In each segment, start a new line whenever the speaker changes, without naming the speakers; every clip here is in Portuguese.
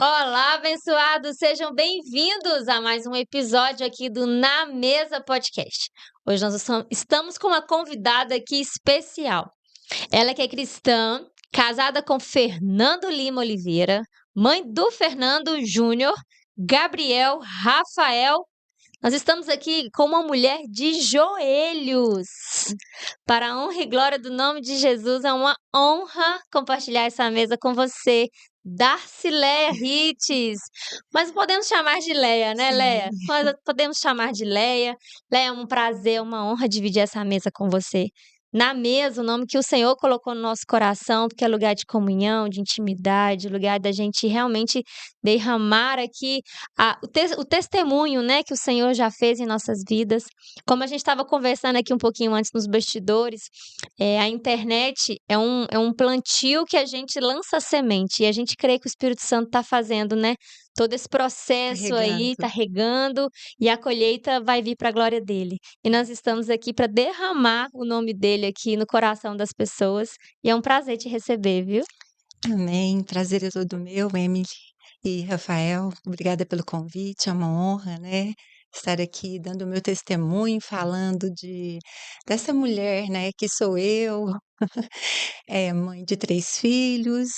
Olá, abençoados! Sejam bem-vindos a mais um episódio aqui do Na Mesa Podcast. Hoje nós estamos com uma convidada aqui especial. Ela que é cristã, casada com Fernando Lima Oliveira, mãe do Fernando Júnior, Gabriel, Rafael. Nós estamos aqui com uma mulher de joelhos. Para a honra e glória do nome de Jesus, é uma honra compartilhar essa mesa com você, Darcileia Rites. Mas podemos chamar de Leia, né, Leia?
Sim.
Nós podemos chamar de Leia. Leia, é um prazer, uma honra dividir essa mesa com você. Na mesa, o nome que o Senhor colocou no nosso coração, porque é lugar de comunhão, de intimidade, lugar da gente realmente derramar aqui o testemunho, né, que o Senhor já fez em nossas vidas. Como a gente estava conversando aqui um pouquinho antes nos bastidores, a internet é um plantio que a gente lança a semente e a gente crê que o Espírito Santo está fazendo, né? Todo esse processo aí,
Carregando.
está regando e a colheita vai vir para a glória dele. E nós estamos aqui para derramar o nome dele aqui no coração das pessoas e é um prazer te receber, viu?
Amém. Prazer é todo meu, Emily e Rafael. Obrigada pelo convite. É uma honra, né, estar aqui dando o meu testemunho, falando dessa mulher, né, que sou eu. É mãe de 3 filhos,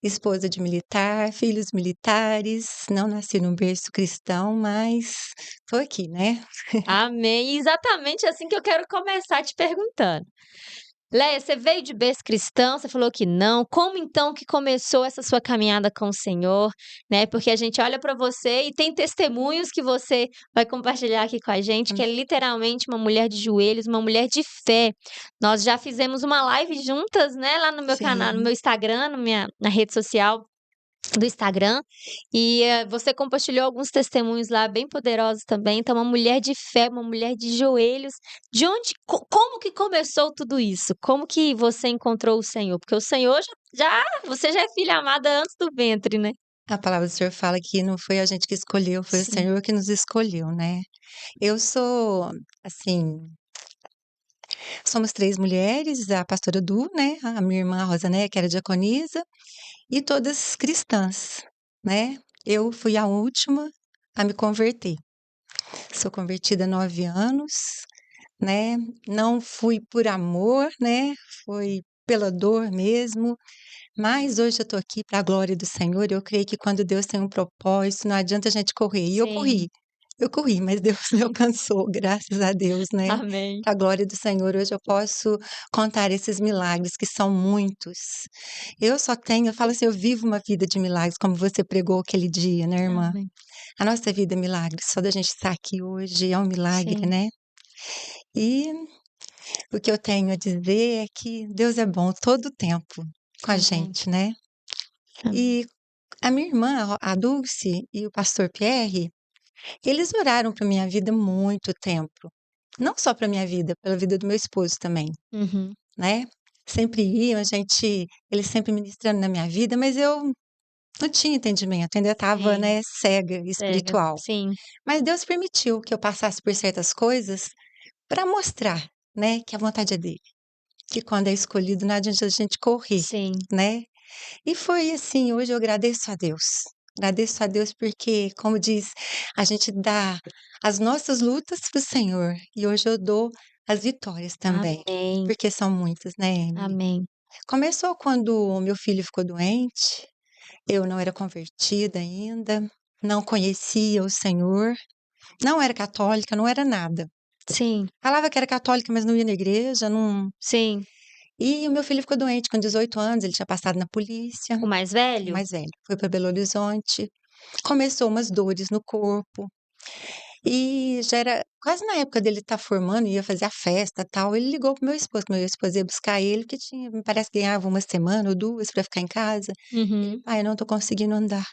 esposa de militar, filhos militares. Não nasci num berço cristão, mas tô aqui, né?
Amém. Exatamente assim que eu quero começar te perguntando. Leia, você veio de berço cristão, você falou que não. Como então que começou essa sua caminhada com o Senhor, né? Porque a gente olha para você e tem testemunhos que você vai compartilhar aqui com a gente, que é literalmente uma mulher de joelhos, uma mulher de fé. Nós já fizemos uma live juntas, né, lá no meu canal, no meu
Sim.
Instagram, na rede social do Instagram, e você compartilhou alguns testemunhos lá bem poderosos também. Então, uma mulher de fé, uma mulher de joelhos. De onde, como que começou tudo isso? Como que você encontrou o Senhor? Porque o Senhor você já é filha amada antes do ventre, né?
A palavra do Senhor fala que não foi a gente que escolheu, foi o
Sim.
Senhor que nos escolheu, né. Eu sou, assim, somos 3 mulheres, a pastora Du, né, a minha irmã Rosanéia, que era diaconisa, e todas cristãs, né. Eu fui a última a me converter. Sou convertida há 9 anos, né, não fui por amor, né, foi pela dor mesmo, mas hoje eu tô aqui para a glória do Senhor. Eu creio que quando Deus tem um propósito, não adianta a gente correr. E
Sim.
eu corri, mas Deus me alcançou, graças a Deus, né.
Amém.
Para a glória do Senhor, hoje eu posso contar esses milagres, que são muitos. Eu falo assim, eu vivo uma vida de milagres, como você pregou aquele dia, né, irmã.
Amém.
A nossa vida é milagre, só da gente estar aqui hoje é um milagre,
Sim.
né. E o que eu tenho a dizer é que Deus é bom todo o tempo com a
Amém.
gente, né.
Amém.
E a minha irmã, a Dulce e o pastor Pierre, eles oraram para minha vida muito tempo. Não só para minha vida, pela vida do meu esposo também,
Uhum.
né. Sempre iam, eles sempre ministrando na minha vida, mas eu não tinha entendimento, ainda estava,
Sim.
né, cega
Cega.
espiritual.
Sim.
Mas Deus permitiu que eu passasse por certas coisas para mostrar, né, que a vontade é dele, que quando é escolhido não adianta a gente correr,
Sim.
né. E foi assim, hoje eu agradeço a Deus. Agradeço a Deus porque, como diz, a gente dá as nossas lutas para o Senhor e hoje eu dou as vitórias também,
Amém.
porque são muitas, né, Emily?
Amém.
Começou quando o meu filho ficou doente, eu não era convertida ainda, não conhecia o Senhor, não era católica, não era nada.
Sim.
Falava que era católica, mas não ia na igreja, não.
Sim.
E o meu filho ficou doente com 18 anos, ele tinha passado na polícia,
O mais
o
velho?
mais velho, foi para Belo Horizonte. Começou umas dores no corpo, e já era quase na época dele estar formando, ia fazer a festa, tal, ele ligou para o meu esposo ia buscar ele, porque tinha me parece que ganhava 1 semana ou 2 para ficar em casa. Ele:
Uhum.
"Pai, eu não tô conseguindo andar".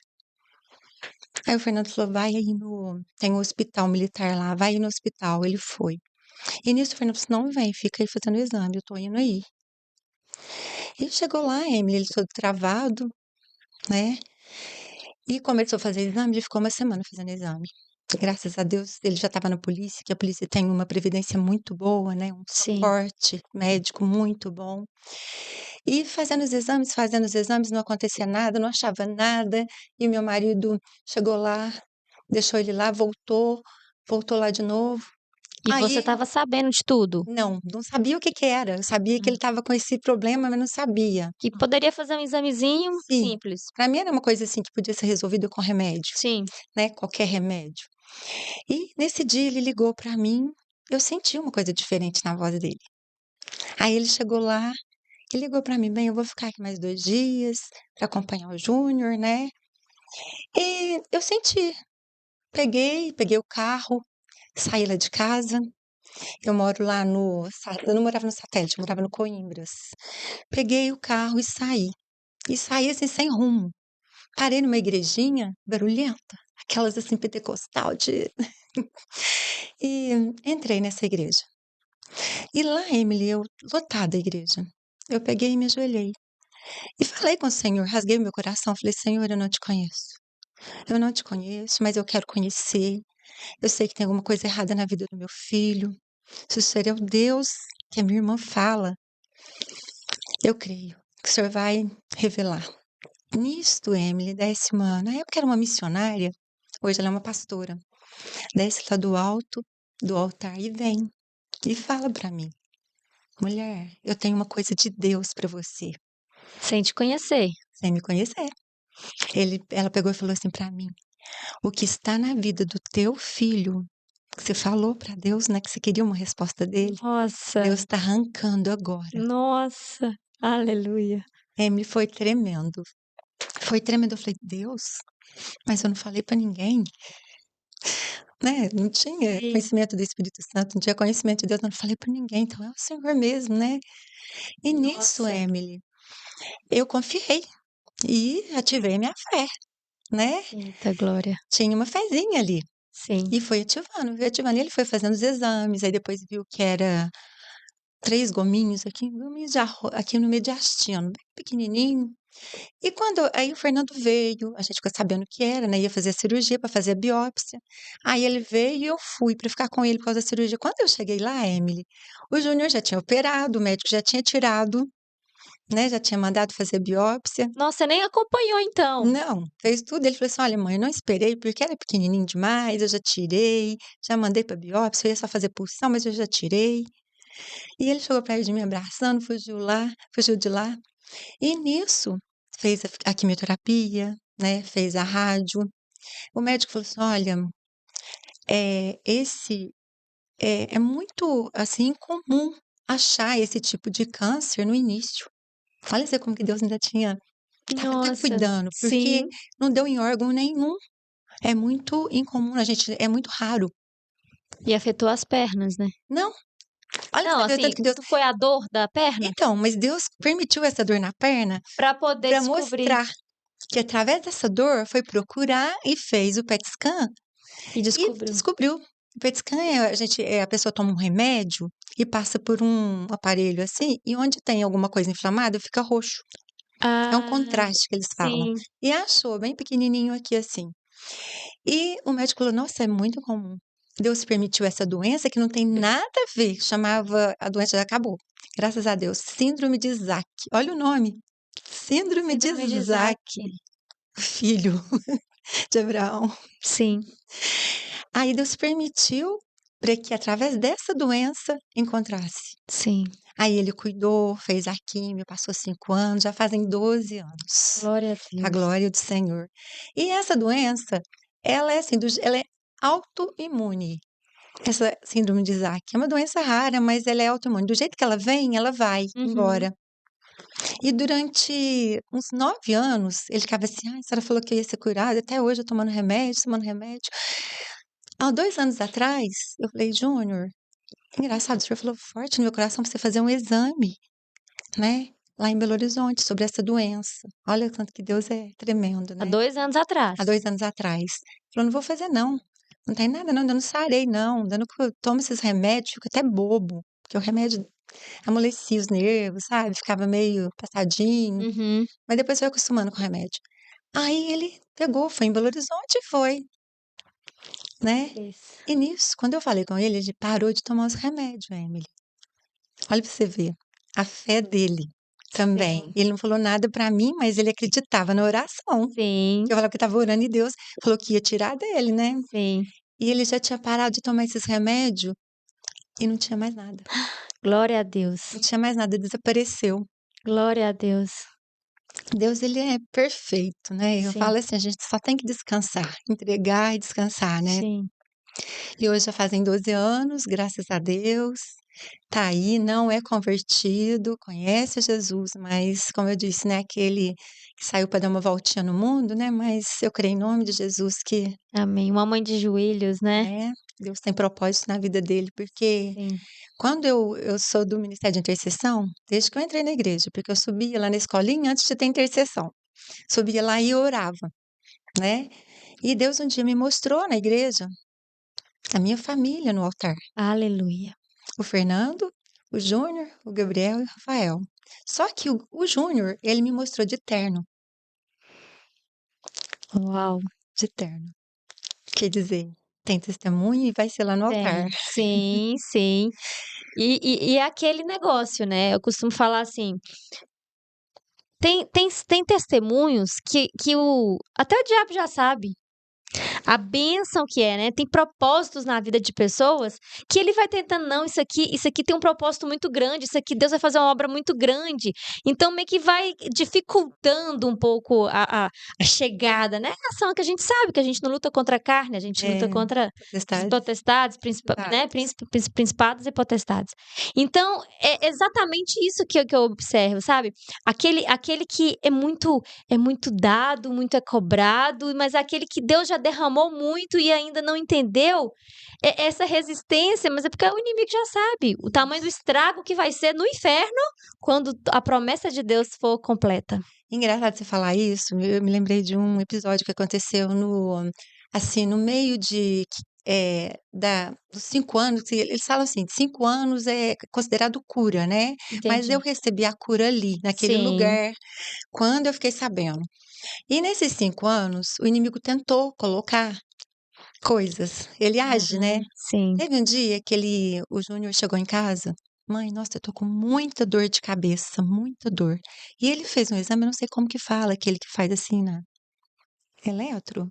Aí o Fernando falou: "Vai aí no tem um hospital militar lá, vai aí no hospital". Ele foi. E nisso o Fernando falou assim: "Não, vem, fica aí fazendo o exame, eu tô indo aí". Ele chegou lá, Emily, ele todo travado, né, e começou a fazer exame, ele ficou 1 semana fazendo exame. Graças a Deus ele já estava na polícia, que a polícia tem uma previdência muito boa, né, um
Sim.
suporte médico muito bom. E fazendo os exames, não acontecia nada, não achava nada, e meu marido chegou lá, deixou ele lá, voltou lá de novo.
E você
Aí
estava sabendo de tudo?
não sabia o que que era, eu sabia que ele estava com esse problema, mas não sabia.
Que poderia fazer um examezinho
Sim,
simples.
para mim era uma coisa, assim, que podia ser resolvida com remédio,
Sim.
né, qualquer remédio. E nesse dia ele ligou para mim, eu senti uma coisa diferente na voz dele. Aí ele chegou lá e ligou para mim: "Bem, eu vou ficar aqui mais 2 dias para acompanhar o Júnior, né". E eu senti, peguei o carro, saí lá de casa, eu moro lá eu não morava no Satélite, eu morava no Coimbras. Peguei o carro e saí, assim, sem rumo. Parei numa igrejinha barulhenta, aquelas, assim, pentecostal de e entrei nessa igreja. E lá, Emily, lotada a igreja. Eu peguei e me ajoelhei e falei com o Senhor, rasguei o meu coração, falei: "Senhor, eu não te conheço. Eu não te conheço, mas eu quero conhecer. Eu sei que tem alguma coisa errada na vida do meu filho. Se o Senhor é o Deus que a minha irmã fala, eu creio que o Senhor vai revelar". Nisto, Emily, desce na época era uma missionária, hoje ela é uma pastora, desce lá do alto do altar e vem e fala para mim: "Mulher, eu tenho uma coisa de Deus para você,
Sem te conhecer.
sem me conhecer". Ela pegou e falou assim para mim: "O que está na vida do teu filho, que você falou para Deus, né, que você queria uma resposta dele,
Nossa,
Deus está arrancando agora".
nossa, aleluia.
Emily, foi tremendo. Foi tremendo. Eu falei: "Deus, mas eu não falei para ninguém", né, não tinha
Sim.
conhecimento do Espírito Santo, não tinha conhecimento de Deus, eu não falei para ninguém, então é o Senhor mesmo, né. E nisso,
Nossa,
Emily, eu confiei e ativei a minha fé, né.
eita glória.
Tinha uma fezinha ali,
Sim.
e foi ativando. E ele foi fazendo os exames, aí depois viu que era 3 gominhos aqui, gominhos de aqui no mediastino, bem pequenininho. E quando aí o Fernando veio, a gente ficou sabendo que era, né, ia fazer a cirurgia para fazer a biópsia. Aí ele veio e eu fui para ficar com ele por causa da cirurgia. Quando eu cheguei lá, Emily, o Júnior já tinha operado, o médico já tinha tirado, né, já tinha mandado fazer a biópsia.
Nossa, você nem acompanhou então?
Não, fez tudo. Ele falou assim: "Olha, mãe, eu não esperei, porque era pequenininho demais, eu já tirei, já mandei para biópsia, eu ia só fazer punção, mas eu já tirei". E ele chegou perto de mim abraçando, fugiu de lá. E nisso, fez a quimioterapia, né, fez a rádio. O médico falou assim: "Olha, esse é muito, assim, incomum achar esse tipo de câncer no início". Olha você como que Deus ainda estava até
Nossa,
cuidando, porque
sim.
não deu em órgão nenhum. É muito incomum, é muito raro.
E afetou as pernas, né?
Não, olha
Não,
você ver o
assim,
tanto que Deus
isso foi a dor da perna?
então, mas Deus permitiu essa dor na perna
Pra poder
para
descobrir.
mostrar que através dessa dor foi procurar e fez o PET scan
E
e
descobriu.
descobriu. O PET scan a pessoa toma um remédio e passa por um aparelho assim, e onde tem alguma coisa inflamada fica roxo. É um
Ah,
contraste que eles falam.
sim.
E achou bem pequenininho aqui assim. E o médico falou: "Nossa, é muito comum. Deus permitiu essa doença que não tem nada a ver", chamava a doença já acabou, graças a Deus, síndrome de Isaac. Olha o nome, síndrome de
Síndrome de Isaac.
Isaac, filho de Abraão.
Sim,
Aí Deus permitiu para que através dessa doença encontrasse.
sim.
Aí ele cuidou, fez a químio, passou 5 anos, já fazem 12 anos,
Glória a
a
Deus.
glória do Senhor. E essa doença, ela é assim, ela é autoimune. Essa síndrome de Isaac é uma doença rara, mas ela é autoimune. Do jeito que ela vem, ela vai
Uhum.
embora. E durante uns 9 anos, ele ficava assim: "Ai, a senhora falou que eu ia ser curada, até hoje eu tomando remédio, tomando remédio". Há 2 anos atrás, eu falei: "Júnior, engraçado, o senhor falou forte no meu coração pra você fazer um exame, né, lá em Belo Horizonte, sobre essa doença". Olha o tanto que Deus é tremendo,
Há
né.
2 anos atrás.
Há 2 anos atrás. Falou: "Não vou fazer não, não tem nada não, ainda não sarei não, ainda não que eu tomo esses remédios, fico até bobo", porque o remédio amolecia os nervos, sabe, ficava meio passadinho,
Uhum.
mas depois foi acostumando com o remédio. Aí ele pegou, foi em Belo Horizonte e foi. né?
Isso.
E nisso, quando eu falei com ele parou de tomar os remédios, Emily. Olha pra você ver, a fé dele também.
Sim.
Ele não falou nada pra mim, mas ele acreditava na oração.
Sim,
Eu falava que estava orando e Deus falou que ia tirar dele, né?
sim.
E ele já tinha parado de tomar esses remédios e não tinha mais nada.
Glória a Deus.
Não tinha mais nada, desapareceu.
Glória a Deus.
Deus, ele é perfeito, né? Eu
Sim,
falo assim, a gente só tem que descansar, entregar e descansar, né?
sim.
E hoje já fazem 12 anos, graças a Deus. Tá aí, não é convertido, conhece Jesus, mas, como eu disse, né, aquele que saiu para dar uma voltinha no mundo, né? Mas eu creio em nome de Jesus que,
Amém. Uma mãe de joelhos, né?
né, Deus tem propósito na vida dele, porque
Sim.
quando eu sou do Ministério de Intercessão, desde que eu entrei na igreja, porque eu subia lá na escolinha antes de ter intercessão, subia lá e orava, né? E Deus um dia me mostrou na igreja a minha família no altar.
Aleluia.
O Fernando, o Júnior, o Gabriel e o Rafael. Só que o Júnior, ele me mostrou de terno,
Uau.
de terno. Quer dizer, tem testemunho e vai ser lá no altar.
Tem. Sim, sim. E é aquele negócio, né? Eu costumo falar assim. Tem testemunhos que até o diabo já sabe. A bênção que é, né? Tem propósitos na vida de pessoas que ele vai tentando, não, isso aqui tem um propósito muito grande, isso aqui Deus vai fazer uma obra muito grande. Então, meio que vai dificultando um pouco a chegada, né? A ação que a gente sabe que a gente não luta contra a carne, a gente luta
É,
contra os
potestades,
potestades, né?
principados.
Principados e potestades. Então, é exatamente isso que eu observo, sabe? Aquele que é muito dado, muito é cobrado, mas aquele que Deus já derramou muito e ainda não entendeu, essa resistência, mas é porque o inimigo já sabe o tamanho do estrago que vai ser no inferno quando a promessa de Deus for completa.
Engraçado você falar isso, eu me lembrei de um episódio que aconteceu assim, no meio dos 5 anos, que eles falam assim, 5 anos é considerado cura, né? Mas eu
Entendi.
recebi a cura ali, naquele
Sim.
lugar, quando eu fiquei sabendo. E nesses 5 anos, o inimigo tentou colocar coisas. Ele age, né?
Sim.
Teve um dia que o Júnior chegou em casa. Mãe, nossa, eu tô com muita dor de cabeça, muita dor. E ele fez um exame, eu não sei como que fala, aquele que faz assim na eletro,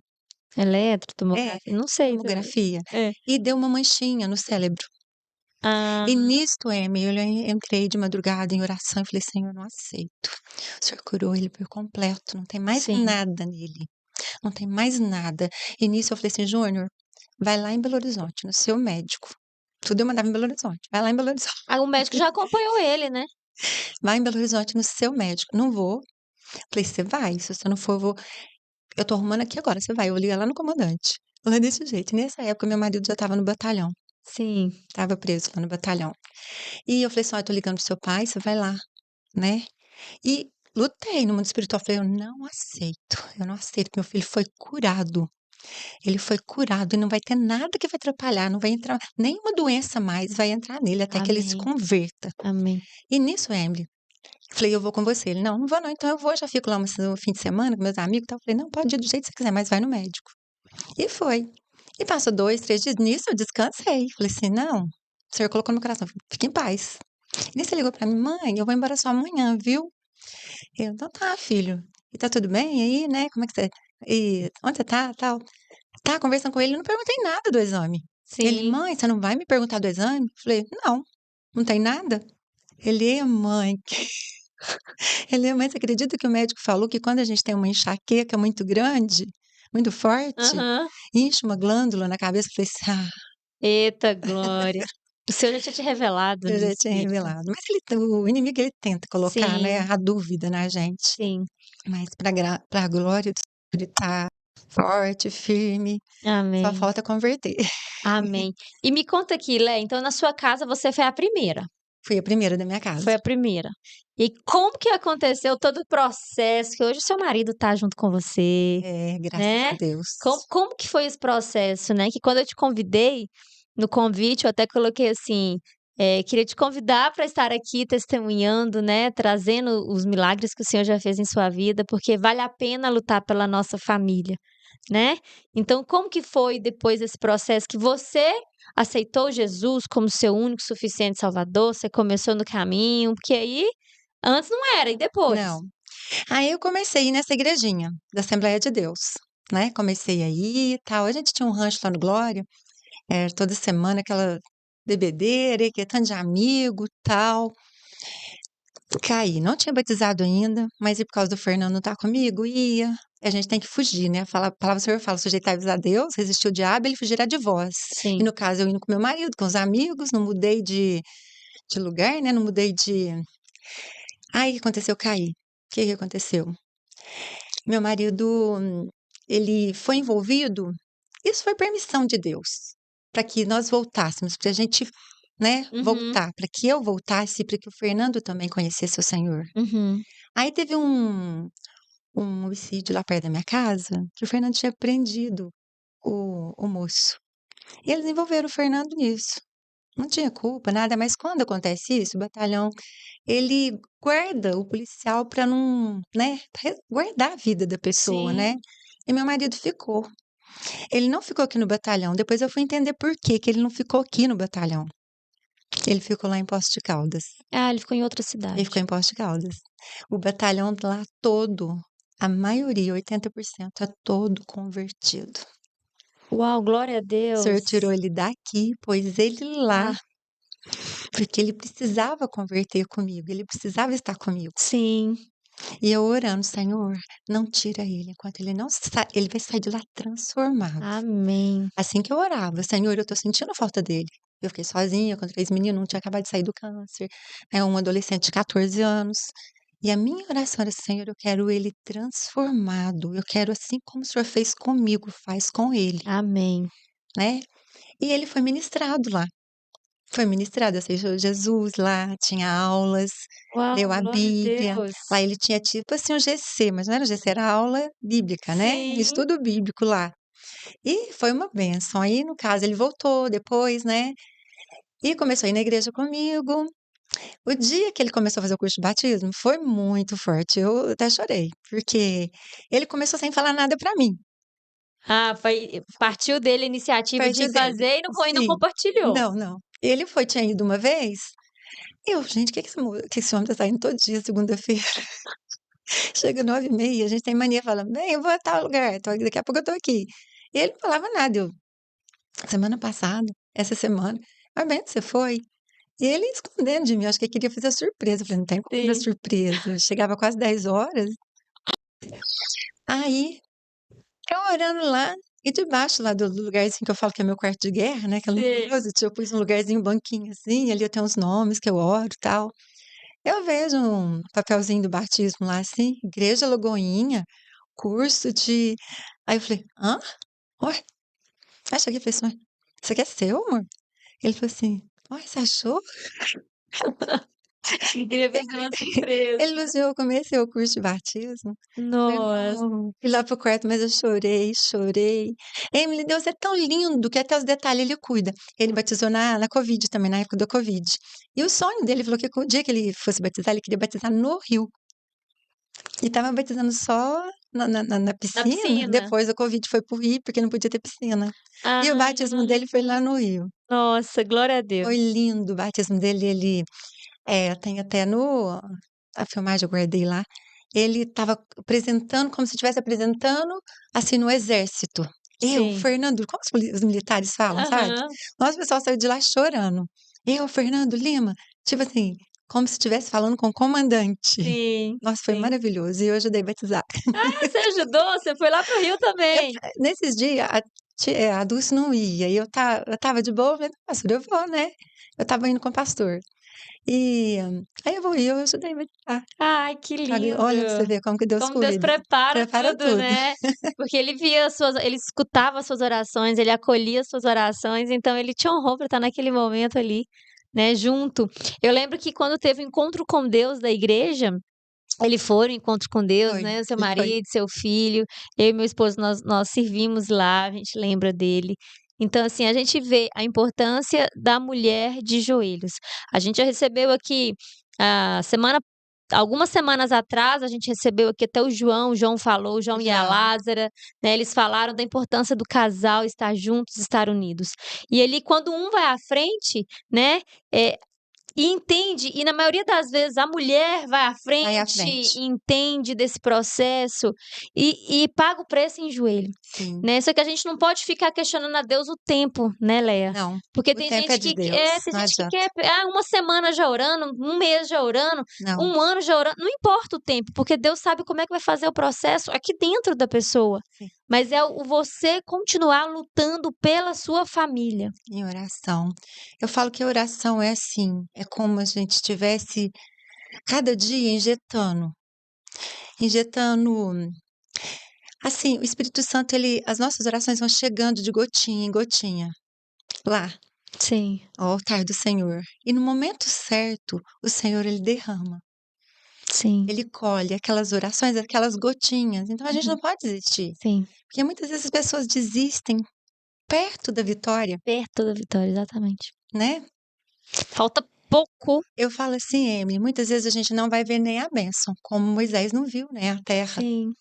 é,
Tomografia, não sei também.
tomografia,
É.
e deu uma manchinha no cérebro.
Ah,
E nisto, Emily, eu entrei de madrugada em oração e falei, Senhor, eu não aceito. O Senhor curou ele por completo, não tem mais
sim.
nada nele. Não tem mais nada. E nisso eu falei assim, Júnior, vai lá em Belo Horizonte, no seu médico. Tudo eu mandava em Belo Horizonte. Vai lá em Belo Horizonte.
Aí o médico já acompanhou ele, né?
Vai em Belo Horizonte no seu médico. Não vou. Falei, você vai. Se você não for, eu vou. Eu tô arrumando aqui agora. Você vai. Eu vou ligar lá no comandante. Lá desse jeito. E nessa época, meu marido já tava no batalhão.
Sim.
Tava preso lá no batalhão. E eu falei assim: ó, eu tô ligando pro seu pai, você vai lá, né? E lutei no mundo espiritual. Falei, eu não aceito. Eu não aceito. Meu filho foi curado. Ele foi curado e não vai ter nada que vai atrapalhar, não vai entrar nenhuma doença mais vai entrar nele até que ele se
Amém.
converta.
Amém.
E nisso, Emily, falei, eu vou com você. Ele, não, não vou não, então eu vou, já fico lá no fim de semana com meus amigos e tal. Falei, não, pode ir do jeito que você quiser, mas vai no médico. E foi. E passou 2, 3 dias nisso, eu descansei. Falei assim, não, o senhor colocou no meu coração, fique em paz. E nisso ele ligou pra mim, mãe, eu vou embora só amanhã, viu? Eu, então tá, filho. E tá tudo bem aí, né? Como é que você... E onde você tá, tal? Tá conversando com ele, eu não perguntei nada do exame. Ele,
Sim.
mãe, você não vai me perguntar do exame? Falei, não, não tem nada. Ele, mãe, ele, mãe, você acredita que o médico falou que quando a gente tem uma enxaqueca muito grande, muito forte,
Aham.
enche uma glândula na cabeça? Eu falei assim,
Eita glória. O Senhor já tinha te revelado
eu já
nisso
tinha
mesmo.
revelado. Mas o inimigo, ele tenta colocar, né,
Sim,
a dúvida na gente.
sim.
Mas pra glória do Senhor, ele tá forte, firme, só
Amém.
falta converter.
Amém. E me conta aqui, Lé, então na sua casa você foi a primeira.
Fui a primeira da minha casa.
Foi a primeira. E como que aconteceu todo o processo, que hoje o seu marido tá junto com você,
É, graças a
né?
Deus.
Como que foi esse processo, né? Que quando eu te convidei, no convite, eu até coloquei assim, queria te convidar para estar aqui testemunhando, né? Trazendo os milagres que o Senhor já fez em sua vida, porque vale a pena lutar pela nossa família, né? Então, como que foi depois desse processo que você aceitou Jesus como seu único, suficiente Salvador? Você começou no caminho, porque aí antes não era, e depois?
Não. Aí eu comecei a ir nessa igrejinha da Assembleia de Deus, né? Comecei a ir e tal. A gente tinha um rancho lá no Glória, toda semana aquela bebedeira, e que tanto de amigo, tal. Caí, não tinha batizado ainda, mas e por causa do Fernando estar comigo, ia. A gente tem que fugir, né? A palavra do Senhor fala: sujeitai-vos a Deus, resistir o diabo, ele fugirá de vós. E
Sim.
no caso, eu indo com meu marido, com os amigos, não mudei de lugar, né? Não mudei de. Aí o que aconteceu? Eu caí. O que que aconteceu? Meu marido, ele foi envolvido. Isso foi permissão de Deus, para que nós voltássemos, para a gente, né,
Uhum,
voltar, para que eu voltasse, para que o Fernando também conhecesse o Senhor.
uhum.
Aí teve um homicídio lá perto da minha casa, que o Fernando tinha prendido o moço. E eles envolveram o Fernando nisso. Não tinha culpa, nada, mas quando acontece isso, o batalhão, ele guarda o policial para não, né, pra guardar a vida da pessoa, né?
Sim.
E meu marido ficou. Ele não ficou aqui no batalhão. Depois eu fui entender por que que ele não ficou aqui no batalhão. Ele ficou lá em Poços de Caldas.
Ah, ele ficou em outra
Ele ficou
cidade.
em Poços de Caldas. O batalhão lá todo, a maioria, 80%, é todo convertido.
Uau, glória a
O Senhor
Deus.
tirou ele daqui, pôs ele lá,
Ah,
porque ele precisava converter comigo, ele precisava estar comigo.
sim.
E eu orando, Senhor, não tira ele, enquanto ele não sai, ele vai sair de lá transformado.
Amém.
Assim que eu orava, Senhor, eu tô sentindo falta dele. Eu fiquei sozinha com 3 meninos, um tinha acabado de sair do câncer, né, um adolescente de 14 anos. E a minha oração era: Senhor, eu quero ele transformado. Eu quero assim como o Senhor fez comigo, faz com ele,
Amém.
né? E ele foi ministrado lá. Foi ministrado, aceitou Jesus lá, tinha aulas, leu
Uau,
a
glória a
Bíblia.
Deus.
Lá ele tinha tipo assim um GC, mas não era GC, era aula bíblica, né?
Sim.
Estudo bíblico lá. E foi uma bênção. Aí, no caso, ele voltou depois, né? E começou a ir na igreja comigo. O dia que ele começou a fazer o curso de batismo foi muito forte. Eu até chorei, porque ele começou sem falar nada pra mim.
Ah, partiu dele a iniciativa de
Partiu dele.
fazer e não foi e não
Sim.
compartilhou.
Não, não. Ele foi, tinha ido uma vez. Eu, gente, que esse homem tá saindo todo dia, segunda-feira? Chega 9h30, a gente tem mania, fala, bem, eu vou a tal lugar, daqui a pouco eu tô aqui. E ele não falava nada. Eu, semana passada, essa semana, mas bem, você foi? E ele escondendo de mim, acho que ele queria fazer surpresa. Eu falei, não tem como fazer
Sim.
surpresa. Chegava quase 10 horas. Aí, eu orando lá, e debaixo lá do lugarzinho que eu falo que é meu quarto de guerra, né? Que é no
Sim.
closet, eu pus um lugarzinho, um banquinho assim, ali eu tenho uns nomes que eu oro e tal. Eu vejo um papelzinho do batismo lá assim, Igreja Lagoinha, curso de. Aí eu falei, hã? Ué? Aí cheguei e falei assim, ué, isso aqui é seu, amor? Ele falou assim, ué, você achou?
Queria fazer uma surpresa.
Ele elogiou, eu comecei o curso de batismo. Falei,
Nossa.
não. Fui lá pro quarto, mas eu chorei, chorei. Emily, Deus é tão lindo que até os detalhes ele cuida. Ele batizou na Covid também, na época da Covid. E o sonho dele, falou que o dia que ele fosse batizar, ele queria batizar no Rio. E tava batizando só na
Na
piscina.
piscina.
Depois a Covid foi pro Rio, porque não podia ter piscina. E o
Ah,
batismo dele foi lá no Rio.
nossa, glória a
Foi
Deus.
lindo o batismo dele. Ele tem até no a filmagem eu guardei lá. Ele estava apresentando, como se estivesse apresentando, assim, no exército. Eu,
Sim.
Fernando, como os militares falam, sabe?
Aham.
Nossa, o pessoal saiu de lá chorando. Eu, Fernando Lima, tipo assim, como se estivesse falando com o comandante.
Sim,
Nossa, foi
sim.
maravilhoso. E eu ajudei a batizar.
Ah, você ajudou? Você foi lá pro Rio
Eu,
também?
nesses dias, a Dulce não ia. E eu tava de boa, eu falei, pastor, eu vou, né? Eu tava indo com o pastor. E aí eu vou ir, eu ajudei a batizar.
Ai, que lindo.
Olha pra você ver como que Deus
Como Deus
cuida.
prepara
Prepara
tudo,
tudo.
né? Porque ele via ele escutava as suas orações, ele acolhia as suas orações, então ele te honrou para estar naquele momento ali, né, junto. Eu lembro que quando teve o encontro com Deus da igreja, ele foi no encontro com Deus,
Foi,
né? O seu
ele foi.
marido, seu filho, eu e meu esposo, nós servimos lá, a gente lembra dele. Então, assim, a gente vê a importância da mulher de joelhos. A gente já recebeu aqui a semana algumas semanas atrás, a gente recebeu aqui até o João falou, o João e a
Já.
Lázara, né? Eles falaram da importância do casal estar juntos, estar unidos. E ali, quando um vai à frente, né? E entende, e na maioria das vezes a mulher vai à
Vai à
frente,
frente.
entende desse processo e paga o preço em joelho,
Sim.
né? Só que a gente não pode ficar questionando a Deus o tempo, né, Leia?
Não,
Porque
o
tem
tempo é
gente
de
que
Deus,
tem
não
gente que
adianta.
quer uma semana já orando, um mês já orando,
Não,
um ano já orando, não importa o tempo, porque Deus sabe como é que vai fazer o processo aqui dentro da pessoa.
sim,
Mas é o você continuar lutando pela sua família.
em oração. Eu falo que a oração é assim, é como a gente estivesse cada dia injetando, assim, o Espírito Santo, as nossas orações vão chegando de gotinha em gotinha, lá,
Sim,
ao altar do Senhor. E no momento certo, o Senhor, ele derrama,
sim.
ele colhe aquelas orações, aquelas gotinhas. Então a gente não
Uhum,
pode desistir,
sim.
porque muitas vezes as pessoas desistem perto da vitória,
Perto da vitória, exatamente.
né?
Falta pouco.
Eu falo assim, Emily, muitas vezes a gente não vai ver nem a bênção, como Moisés não viu, né? A terra,
Sim,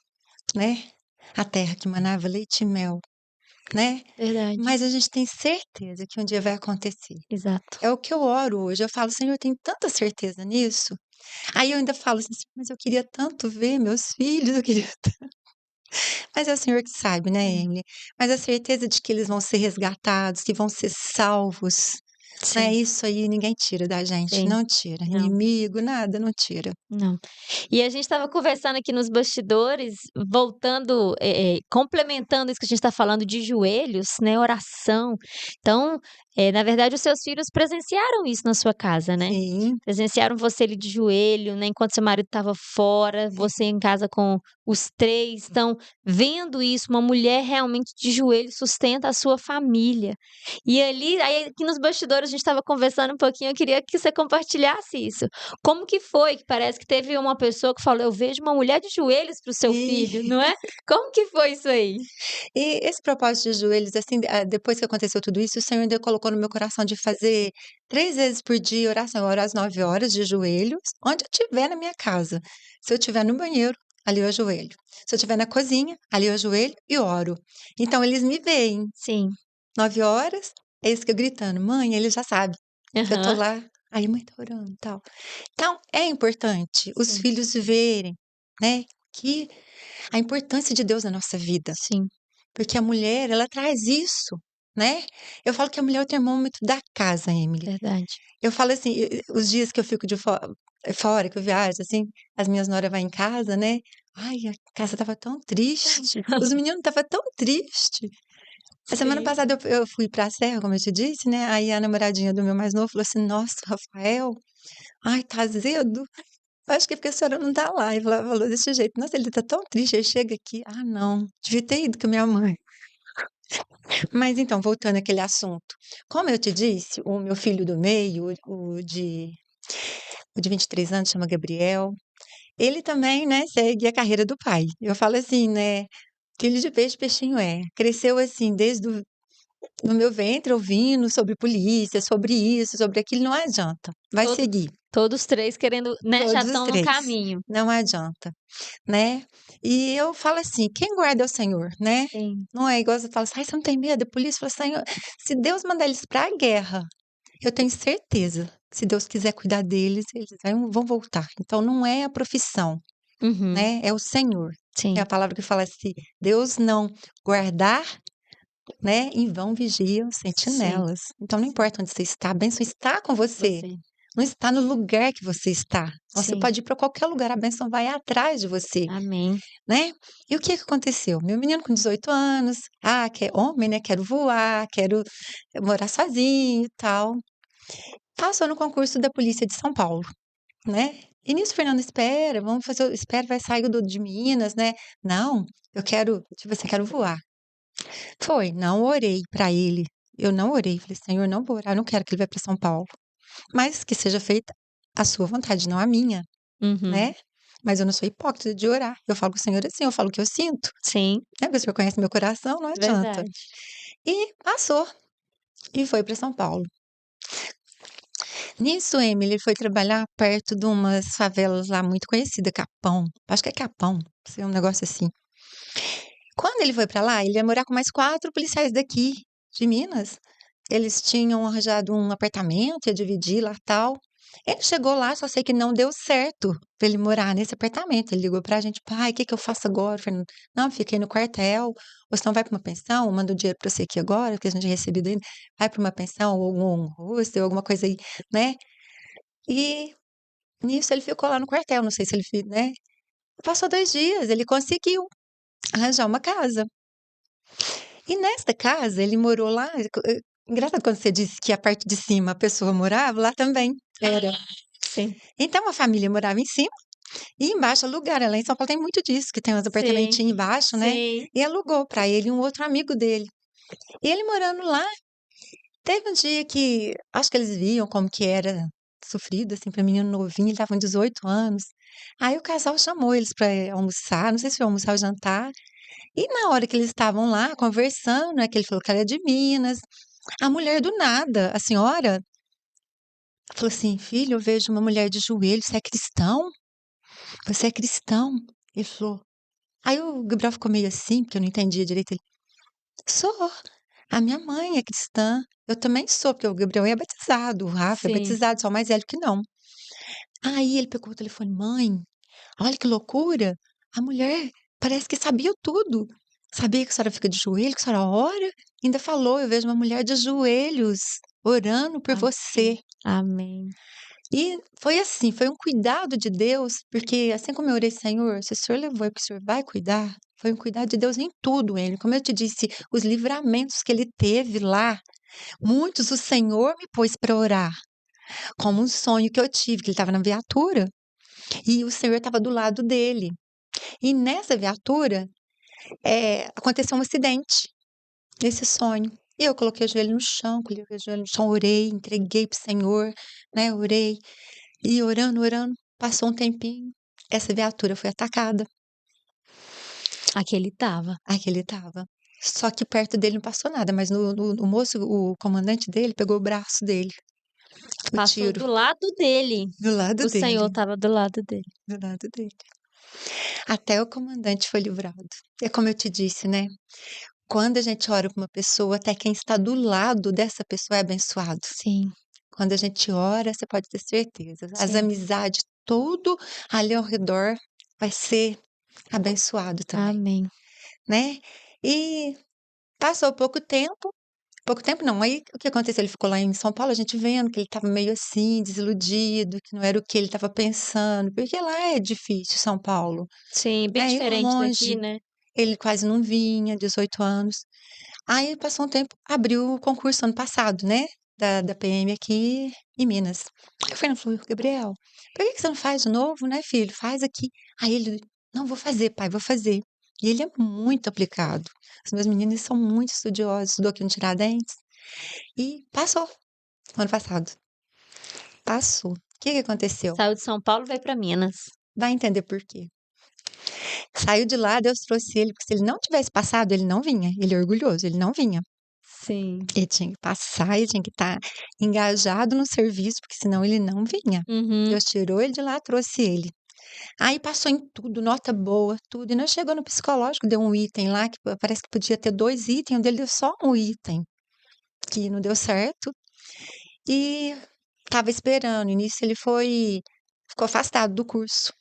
né? A terra que manava leite e mel, né?
verdade.
Mas a gente tem certeza que um dia vai acontecer.
Exato.
É o que eu oro hoje. Eu falo, Senhor, eu tenho tanta certeza nisso. Aí eu ainda falo assim, mas eu queria tanto ver meus filhos, eu queria. Mas é o Senhor que sabe, né,
Sim,
Emily? Mas a certeza de que eles vão ser resgatados, que vão ser salvos, né?
sim,
Isso aí ninguém tira da gente,
sim.
não tira.
Não,
Inimigo, nada, não tira.
não. E a gente estava conversando aqui nos bastidores, voltando, complementando isso que a gente está falando de joelhos, né, oração. Então, na verdade, os seus filhos presenciaram isso na sua casa, né?
Sim,
Presenciaram você ali de joelho, né, enquanto seu marido estava fora,
sim.
você em casa com os 3. Então, vendo isso, uma mulher realmente de joelho sustenta a sua família. E ali, aí aqui nos bastidores a gente estava conversando um pouquinho, eu queria que você compartilhasse isso. Como que foi? Que parece que teve uma pessoa que falou: "Eu vejo uma mulher de joelhos para o seu filho",
E
não é? Como que foi isso aí?
E esse propósito de joelhos, assim, depois que aconteceu tudo isso, o Senhor ainda colocou no meu coração de fazer 3 vezes por dia oração. Eu oro às 9 horas de joelhos, onde eu estiver na minha casa. Se eu estiver no banheiro, ali eu ajoelho. Se eu estiver na cozinha, ali eu ajoelho e oro. Então eles me veem,
Sim.
9 horas, é isso que eu gritando: "Mãe", ele já sabe que eu tô
Aham.
lá, aí: "Mãe tá orando", tal. Então é importante os
Sim,
filhos verem, né, que a importância de Deus na nossa vida.
sim,
Porque a mulher, ela traz isso, né. Eu falo que a mulher é o termômetro da casa, Emily.
verdade.
Eu falo assim, os dias que eu fico fora, que eu viajo, assim, as minhas nora vai em casa, né, "Ai, a casa estava tão triste, os meninos estava tão triste". A semana
Sim.
passada eu fui pra serra, como eu te disse, né, aí a namoradinha do meu mais novo falou assim: "Nossa, Rafael, ai, tá azedo". Eu acho que é porque a senhora não tá lá. E falou desse jeito: "Nossa, ele tá tão triste, ele chega aqui, ah, não, devia ter ido com a minha mãe". Mas então, voltando àquele assunto, como eu te disse, o meu filho do meio, o de 23 anos, chama Gabriel, ele também, né, segue a carreira do pai. Eu falo assim, né, filho de peixe, peixinho é. Cresceu assim, desde no meu ventre, ouvindo sobre polícia, sobre isso, sobre aquilo, não adianta, vai
Todo
seguir,
todos 3 querendo, né, já
todos os
estão no
3,
caminho.
não adianta, né. E eu falo assim: "Quem guarda é o Senhor", né.
Sim,
Não é igual você fala assim: "Ai, você não tem medo da polícia?" Eu falo: "Senhor, se Deus mandar eles pra guerra, eu tenho certeza que se Deus quiser cuidar deles, eles vão voltar". Então não é a profissão,
uhum,
né, é o Senhor. É
sim,
a palavra que fala assim: "Deus não guardar, né, em vão vigiam os
sim,
sentinelas". Então não
sim,
importa onde você está, a bênção está com você,
você.
não está no lugar que você está. Então você
Sim,
pode ir para qualquer lugar, a bênção vai atrás de você,
amém.
né. E o que que aconteceu? Meu menino com 18 anos, quer homem, né, quero voar, quero morar sozinho e tal. Passou no concurso da polícia de São Paulo, né. E nisso, Fernando, espera, vamos fazer espera, vai sair do de Minas, né. Não, eu quero, tipo assim, quero voar. Foi, não orei pra ele, eu não orei, falei: "Senhor, não vou orar, eu não quero que ele vá pra São Paulo, mas que seja feita a sua vontade, não a minha",
Uhum,
né. Mas eu não sou hipócrita de orar, eu falo com o Senhor assim, eu falo o que eu sinto,
sim,
né, porque o Senhor conhece meu coração, não adianta.
verdade.
E passou, e foi pra São Paulo. Nisso, Emily, ele foi trabalhar perto de umas favelas lá muito conhecidas, Capão. Acho que é Capão, sei, um negócio assim. Quando ele foi pra lá, ele ia morar com mais 4 policiais daqui, de Minas. Eles tinham arranjado um apartamento, ia dividir lá tal. Ele chegou lá, só sei que não deu certo pra ele morar nesse apartamento. Ele ligou pra gente, pai, o que que eu faço agora? Eu falei, não, fiquei no quartel. Ou senão vai pra uma pensão, manda o dinheiro pra você aqui agora, que a gente é recebido ainda. Vai pra uma pensão, ou um hostel, alguma coisa aí, né? E nisso ele ficou lá no quartel, não sei se ele, né? Passou 2 dias, ele conseguiu arranjar uma casa. E nesta casa, ele morou lá. Engraçado quando você disse que a parte de cima a pessoa morava, lá também era.
Sim.
Então a família morava em cima e embaixo alugaram. Lá em São Paulo tem muito disso, que tem uns
Sim,
apartamentinhos embaixo, né?
sim.
E alugou para ele e um outro amigo dele. E ele morando lá, teve um dia que acho que eles viam como que era sofrido, assim, para menino novinho, ele tava com 18 anos. Aí o casal chamou eles para almoçar, não sei se foi almoçar ou jantar. E na hora que eles estavam lá conversando, né, que ele falou que ela é de Minas, a mulher do nada, a senhora, falou assim: filho, eu vejo uma mulher de joelho, você é cristão? Você é cristão? Ele falou. Aí o Gabriel ficou meio assim, porque eu não entendia direito. Ele, sou. A minha mãe é cristã. Eu também sou, porque o Gabriel é batizado, o Rafa é
Sim.
batizado, só mais velho que não. Aí ele pegou o telefone, mãe, olha que loucura. A mulher parece que sabia tudo. Sabia que a senhora fica de joelho, que a senhora ora. Ainda falou, eu vejo uma mulher de joelhos orando por você.
Amém.
E foi assim, foi um cuidado de Deus, porque assim como eu orei, Senhor, se o Senhor levou é porque o Senhor vai cuidar, foi um cuidado de Deus em tudo, ele. Como eu te disse, os livramentos que ele teve lá, muitos o Senhor me pôs para orar, como um sonho que eu tive, que ele estava na viatura, e o Senhor estava do lado dele. E nessa viatura, aconteceu um acidente, nesse sonho. E eu coloquei o joelho no chão, coloquei o joelho no chão, orei, entreguei para o Senhor, né? Orei. E orando, orando, passou um tempinho, essa viatura foi atacada.
Aqui ele tava.
Aqui ele estava. Só que perto dele não passou nada, mas o moço, o comandante dele, pegou o braço dele, o
Passou
tiro,
do lado dele.
do lado
O Senhor
dele,
tava do lado dele.
do lado dele. Até o comandante foi livrado. É como eu te disse, né? Quando a gente ora por uma pessoa, até quem está do lado dessa pessoa é abençoado.
Sim,
Quando a gente ora, você pode ter certeza. As
sim.
amizades, tudo ali ao redor vai ser abençoado também,
Amém.
né? E passou pouco tempo não, aí o que aconteceu? Ele ficou lá em São Paulo, a gente vendo que ele estava meio assim, desiludido, que não era o que ele estava pensando, porque lá é difícil, São Paulo,
Sim, bem
né? E
diferente daqui,
longe,
né?
ele quase não vinha, 18 anos. Aí passou um tempo, abriu o concurso ano passado, né? Da PM aqui em Minas. Eu falei, não, falei, Gabriel, por que que você não faz de novo, né, filho? Faz aqui. Aí ele, não, vou fazer, pai, vou fazer. E ele é muito aplicado. Os meus meninos são muito estudiosos, estudou aqui no Tiradentes. E passou, ano passado. Passou. O que que aconteceu?
Saiu de São Paulo e veio pra Minas.
Vai entender por quê. Saiu de lá, Deus trouxe ele, porque se ele não tivesse passado, ele não vinha. Ele é orgulhoso, ele não vinha.
Sim.
Ele tinha que passar, ele tinha que estar engajado no serviço, porque senão ele não vinha.
Uhum.
Deus tirou ele de lá, trouxe ele. Aí passou em tudo, nota boa, tudo. E nós chegou no psicológico, deu um item lá, que parece que podia ter 2 itens, o dele deu só um item, que não deu certo. E estava esperando. E nisso ele ficou afastado do curso.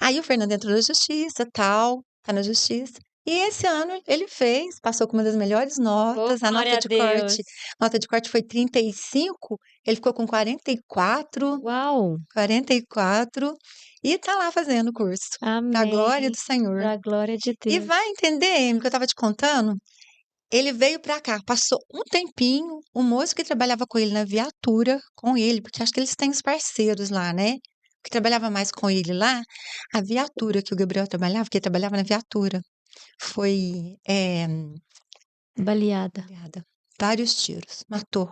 Aí o Fernando entrou na justiça, tal, tá na justiça. E esse ano ele fez, passou com uma das melhores
Oh,
notas, a
glória a Deus.
nota de corte foi 35, ele ficou com 44,
Uau.
44, e tá lá fazendo o curso, pra glória
Amém.
do Senhor.
Pra glória de
E
Deus.
vai entender, Amy, que eu tava te contando, ele veio pra cá, passou um tempinho, o moço que trabalhava com ele na viatura, com ele, porque acho que eles têm os parceiros lá, né? Que trabalhava mais com ele lá, a viatura que o Gabriel trabalhava, que ele trabalhava na viatura, foi
Baleada.
baleada. Vários tiros, matou.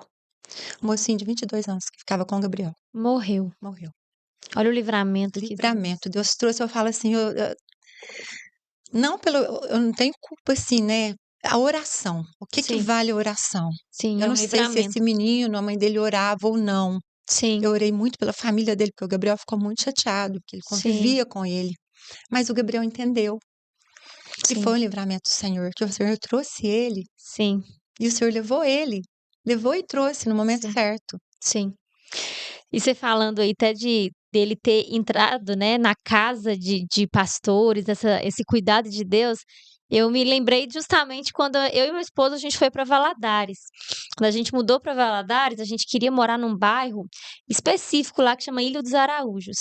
Um mocinho de 22 anos que ficava com o Gabriel,
Morreu.
morreu.
Olha o livramento que Deus.
Livramento, Deus trouxe, eu falo assim, não pelo, eu não tenho culpa assim, né? A oração, o que que
Sim,
vale a oração?
sim,
Eu
é um
não sei se esse
livramento.
menino, a mãe dele orava ou não,
Sim,
Eu orei muito pela família dele, porque o Gabriel ficou muito chateado, porque ele
sim,
convivia com ele. Mas o Gabriel entendeu que foi
sim,
um livramento do Senhor, que o Senhor trouxe ele
sim,
e o Senhor levou ele. Levou e trouxe no momento
sim,
certo.
sim. E você falando aí até de dele ter entrado, né, na casa de pastores, esse cuidado de Deus, eu me lembrei justamente quando eu e meu esposo a gente foi para Valadares. Quando a gente mudou para Valadares, a gente queria morar num bairro específico lá que chama Ilha dos Araújos.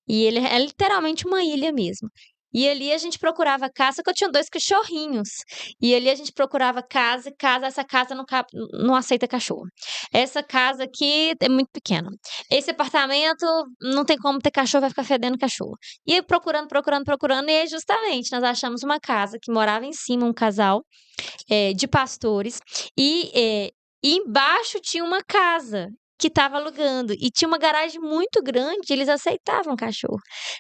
E ele é literalmente uma ilha mesmo. E ali a gente procurava casa, só que eu tinha 2 cachorrinhos. E ali a gente procurava casa, essa casa não aceita cachorro. Essa casa aqui é muito pequena. Esse apartamento não tem como ter cachorro, vai ficar fedendo cachorro. E aí procurando, e aí justamente nós achamos uma casa que morava em cima, um casal de pastores, e embaixo tinha uma casa que estava alugando, e tinha uma garagem muito grande, eles aceitavam cachorro,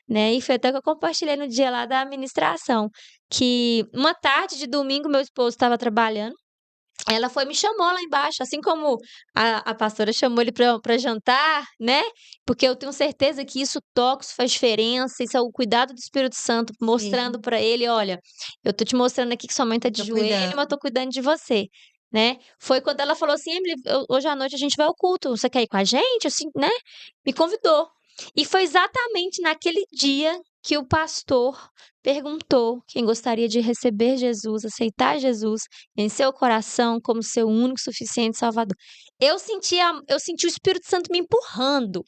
né? E foi até que eu compartilhei no dia lá da administração, que uma tarde de domingo meu esposo estava trabalhando, ela foi e me chamou lá embaixo, assim como a pastora chamou ele para jantar, né, porque eu tenho certeza que isso toca, isso faz diferença, isso é o cuidado do Espírito Santo mostrando
Sim,
para ele: "Olha, eu tô te mostrando aqui que sua mãe tá
eu
de
tô
joelho, mas eu
cuidando.
tô cuidando de você", né. Foi quando ela falou assim: "Emily, hoje à noite a gente vai ao culto, você quer ir com a gente?", assim, né, me convidou. E foi exatamente naquele dia que o pastor perguntou quem gostaria de receber Jesus, aceitar Jesus em seu coração como seu único, suficiente Salvador. Eu senti o Espírito Santo me empurrando.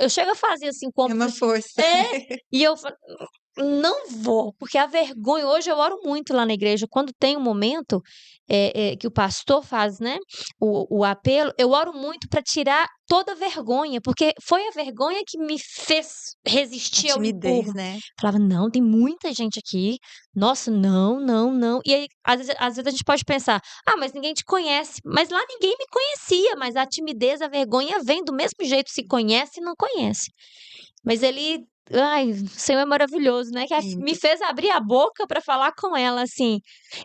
Eu chego a fazer, assim,
É
como
uma força.
é, e eu fa não vou, porque a vergonha hoje eu oro muito lá na igreja, quando tem um momento, que o pastor faz, né, o apelo, eu oro muito para tirar toda a vergonha, porque foi a vergonha que me fez
A
resistir ao
timidez,
empurro.
né?
Falava: "Não, tem muita gente aqui, nossa, não, não, não". E aí, às vezes a gente pode pensar: "Ah, mas ninguém te conhece", mas lá ninguém me conhecia, mas a timidez, a vergonha vem do mesmo jeito, se conhece e não conhece. Mas ele ai, o Senhor é maravilhoso, né, que
Sim.
me fez abrir a boca para falar com ela, assim.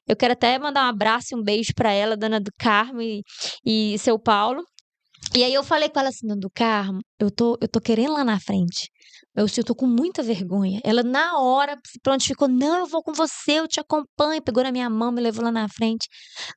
Eu quero até mandar um abraço e um beijo para ela, dona do Carmo e seu Paulo. E aí eu falei com ela assim: "Dona do Carmo, eu tô querendo ir lá na frente, eu tô com muita vergonha". Ela na hora se prontificou: "Não, eu vou com você, eu te acompanho", pegou na minha mão, me levou lá na frente.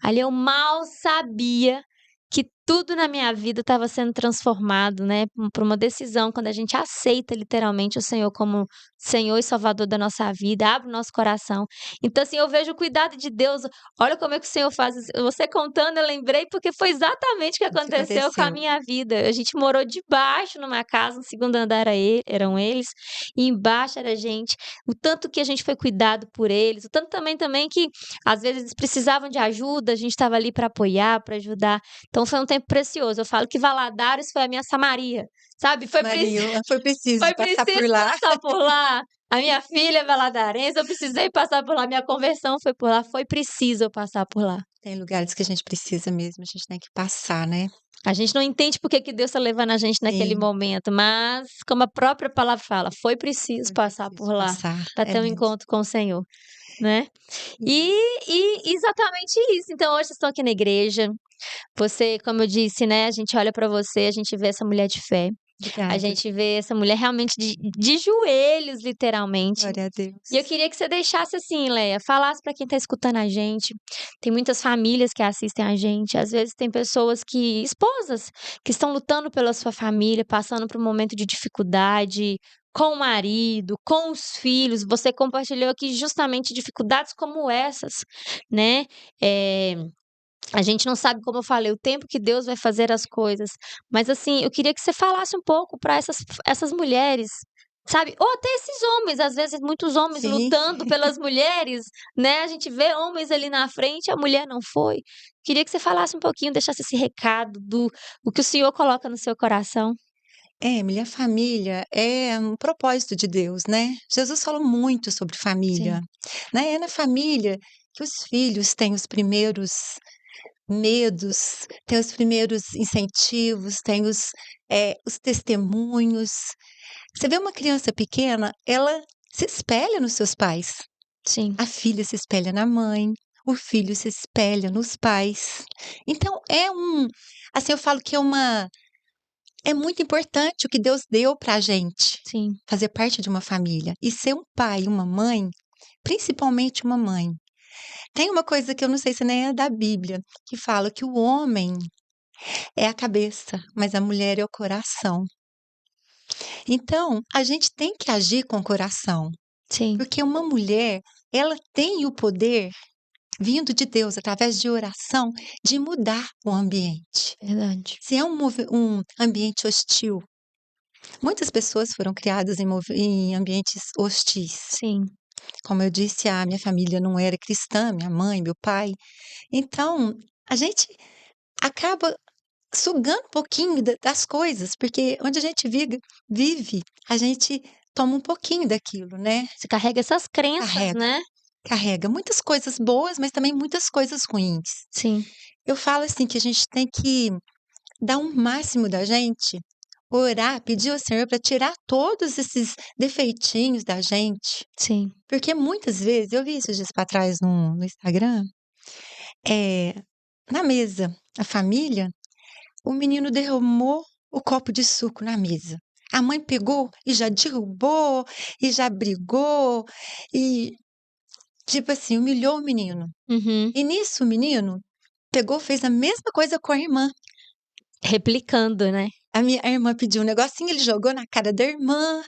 Ali eu mal sabia que tudo na minha vida estava sendo transformado, né, por uma decisão, quando a gente aceita literalmente o Senhor como Senhor e Salvador da nossa vida, abre o nosso coração. Então, assim, eu vejo o cuidado de Deus, olha como é que o Senhor faz isso. Você contando, eu lembrei, porque foi exatamente o que
O que
aconteceu com a
aconteceu?
minha vida. A gente morou debaixo numa casa, no segundo andar eram eles, e embaixo era a gente. O tanto que a gente foi cuidado por eles, o tanto também que às vezes eles precisavam de ajuda, a gente estava ali para apoiar, para ajudar. Então foi um tempo precioso. Eu falo que Valadares foi a minha Samaria, sabe? Foi,
Maria, foi preciso
foi
passar por
preciso
lá.
passar por lá. A minha filha é valadarense, eu precisei passar por lá. Minha conversão foi por lá, foi preciso eu passar por lá.
Tem lugares que a gente precisa mesmo, a gente tem que passar, né?
A gente não entende por que que Deus está levando a gente naquele
Sim,
momento, mas como a própria palavra fala, foi preciso
foi
passar
preciso
por lá
passar.
para
É
ter um
mesmo.
encontro com o Senhor, né? E,
Sim.
e exatamente isso. Então hoje eu estou aqui na igreja. Você, como eu disse, né? A gente olha para você, a gente vê essa mulher de fé. A
Obrigada.
gente vê essa mulher realmente de joelhos, literalmente.
Glória a
E eu
Deus.
queria que você deixasse assim, Leia, falasse para quem está escutando a gente. Tem muitas famílias que assistem a gente, às vezes tem pessoas esposas, que estão lutando pela sua família, passando por um momento de dificuldade com o marido, com os filhos. Você compartilhou aqui justamente dificuldades como essas, né? Eh, a gente não sabe, como eu falei, o tempo que Deus vai fazer as coisas. Mas assim, eu queria que você falasse um pouco para essas mulheres, sabe? Ou até esses homens, às vezes muitos homens
Sim.
lutando pelas mulheres, né? A gente vê homens ali na frente, a mulher não foi. Queria que você falasse um pouquinho, deixasse esse recado do o que o Senhor coloca no seu coração.
É, Emily, a família é um propósito de Deus, né? Jesus falou muito sobre família,
Sim,
né? É na família que os filhos têm os primeiros medos, têm os primeiros incentivos, têm os testemunhos. Você vê uma criança pequena, ela se espelha nos seus pais.
sim,
A filha se espelha na mãe, o filho se espelha nos pais. Então, assim, eu falo que é muito importante o que Deus deu pra gente,
Sim.
fazer parte de uma família. E ser um pai e uma mãe, principalmente uma mãe. Tem uma coisa que eu não sei se nem é da Bíblia, que fala que o homem é a cabeça, mas a mulher é o coração. Então, a gente tem que agir com o coração,
Sim.
porque uma mulher, ela tem o poder, vindo de Deus, através de oração, de mudar o ambiente.
Verdade.
Se é um ambiente hostil, muitas pessoas foram criadas em ambientes hostis.
Sim.
Como eu disse, a minha família não era cristã, minha mãe, meu pai. Então, a gente acaba sugando um pouquinho das coisas, porque onde a gente vive, a gente toma um pouquinho daquilo, né?
Você carrega essas crenças,
Carrega,
né?
carrega muitas coisas boas, mas também muitas coisas ruins.
Sim.
Eu falo assim que a gente tem que dar um máximo da gente, orar, pedir ao Senhor para tirar todos esses defeitinhos da gente.
Sim.
Porque muitas vezes, eu vi esses dias para trás no Instagram, é, na mesa, a família, o menino derramou o copo de suco na mesa. A mãe pegou e já derrubou, e já brigou, e, tipo assim, humilhou o menino.
Uhum.
E nisso o menino pegou, fez a mesma coisa com a irmã.
Replicando, né?
A irmã pediu um negocinho, ele jogou na cara da irmã,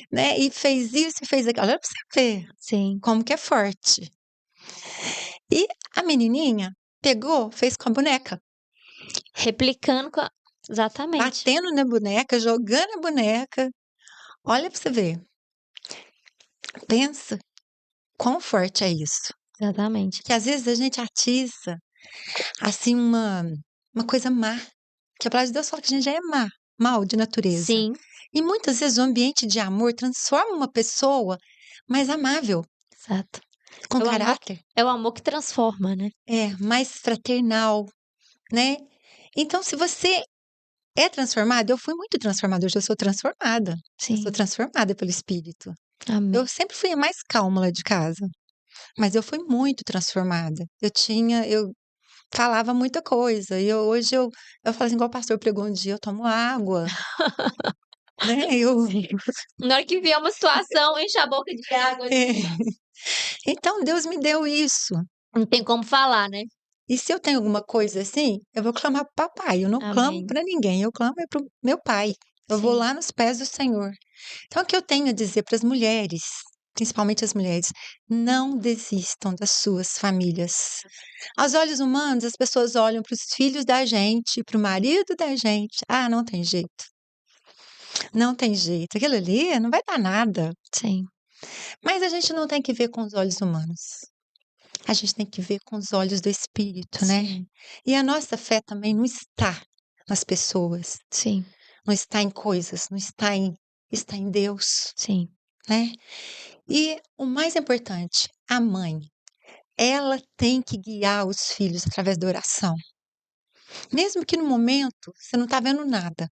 né? E fez isso e fez aquilo. Olha pra você ver
Sim.
como que é forte. E a menininha pegou, fez com a boneca,
Replicando com a... Exatamente.
batendo na boneca, jogando a boneca. Olha pra você ver. Pensa quão forte é isso.
Exatamente.
Que às vezes a gente atiça, assim, uma coisa má. Que a palavra de Deus fala que a gente já é mal de natureza.
Sim.
E muitas vezes o ambiente de amor transforma uma pessoa mais amável,
Exato.
com
É o amor,
caráter,
é o amor que transforma, né?
mais fraternal, né? Então, se você é transformada, eu fui muito transformada, hoje eu sou transformada. Eu sou
Sim.
transformada pelo Espírito.
Amém.
Eu sempre fui a mais calma lá de casa, mas eu fui muito transformada. Eu falava muita coisa, e hoje eu falo assim, igual o pastor pregou um dia, eu tomo água, né?
Na hora que vier uma situação, enche a boca de água.
É. Então Deus me deu isso.
Não tem como falar, né?
E se eu tenho alguma coisa assim, eu vou clamar para o papai. Eu não clamo
Amém.
para ninguém, eu clamo para o meu pai. Eu vou
Sim.
lá nos pés do Senhor. Então, o que eu tenho a dizer para as mulheres, principalmente as mulheres, não desistam das suas famílias. Aos olhos humanos, as pessoas olham para os filhos da gente, para o marido da gente. Ah, não tem jeito. Não tem jeito. Aquilo ali não vai dar nada.
Sim.
Mas a gente não tem que ver com os olhos humanos. A gente tem que ver com os olhos do Espírito, né?
Sim.
E a nossa fé também não está nas pessoas,
Sim.
não está em coisas, não está está em Deus,
Sim.
né? E o mais importante, a mãe, ela tem que guiar os filhos através da oração. Mesmo que no momento você não está vendo nada.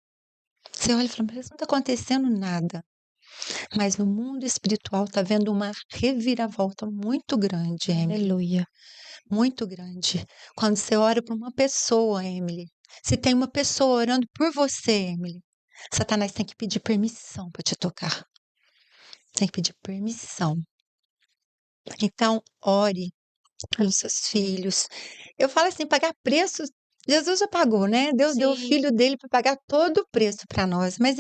Você olha e fala, mas não está acontecendo nada. Mas no mundo espiritual está vendo uma reviravolta muito grande, Emily.
Aleluia.
Muito grande. Quando você ora por uma pessoa, Emily, se tem uma pessoa orando por você, Emily, Satanás tem que pedir permissão para te tocar. Tem que pedir permissão. Então, ore pelos seus filhos. Eu falo assim, pagar preço, Jesus já pagou, né? Deus deu o
Sim.
filho dele para pagar todo o preço para nós. Mas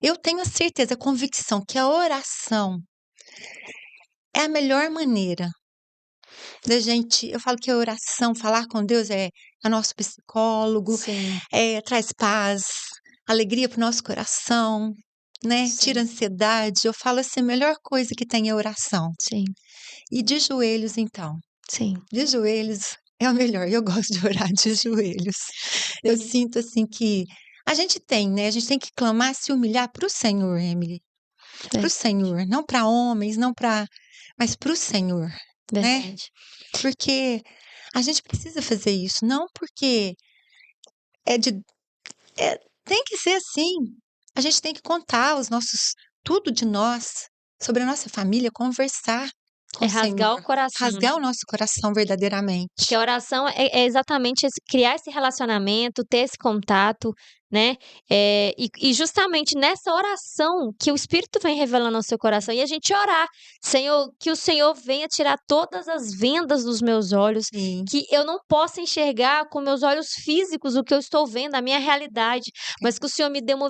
eu tenho a certeza, a convicção que a oração é a melhor maneira da gente. Eu falo que a oração, falar com Deus é nosso psicólogo,
Sim.
traz paz, alegria para o nosso coração, né?
Sim.
Tira ansiedade. Eu falo assim, a melhor coisa que tem é a oração.
Sim.
E de joelhos, então.
Sim.
De joelhos é o melhor. Eu gosto de orar de joelhos. Eu sinto assim que a gente tem, né? A gente tem que clamar, se humilhar para o Senhor, Emily. Para o Senhor, não para homens, não para, mas para o Senhor, né?
Verdade.
Porque a gente precisa fazer isso, não porque é de tem que ser assim. A gente tem que contar tudo de nós, sobre a nossa família, conversar com
É
o Senhor,
rasgar o coração, né?
rasgar o nosso coração verdadeiramente.
Porque a oração é exatamente criar esse relacionamento, ter esse contato, né? E justamente nessa oração que o Espírito vem revelando ao seu coração e a gente orar, Senhor, que o Senhor venha tirar todas as vendas dos meus olhos,
Sim.
que eu não possa enxergar com meus olhos físicos o que eu estou vendo, a minha realidade, mas que o Senhor me dê uma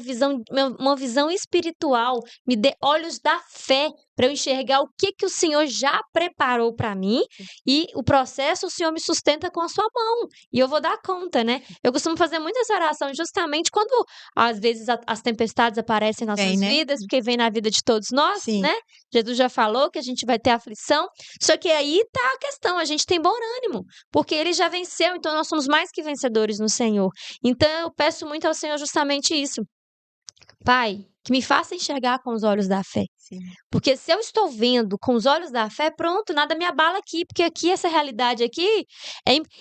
visão espiritual, me dê olhos da fé para eu enxergar o que o Senhor já preparou para mim e o processo o Senhor me sustenta com a sua mão e eu vou dar conta, né? Eu costumo fazer muitas orações justamente quando às vezes as tempestades aparecem em
Vem,
nossas
né?
vidas, porque vem na vida de todos nós,
Sim.
né? Jesus já falou que a gente vai ter aflição, só que aí tá a questão, a gente tem bom ânimo, porque ele já venceu, então nós somos mais que vencedores no Senhor. Então eu peço muito ao Senhor justamente isso. Pai, que me faça enxergar com os olhos da fé.
Sim.
Porque se eu estou vendo com os olhos da fé, pronto, nada me abala aqui, porque aqui, essa realidade aqui.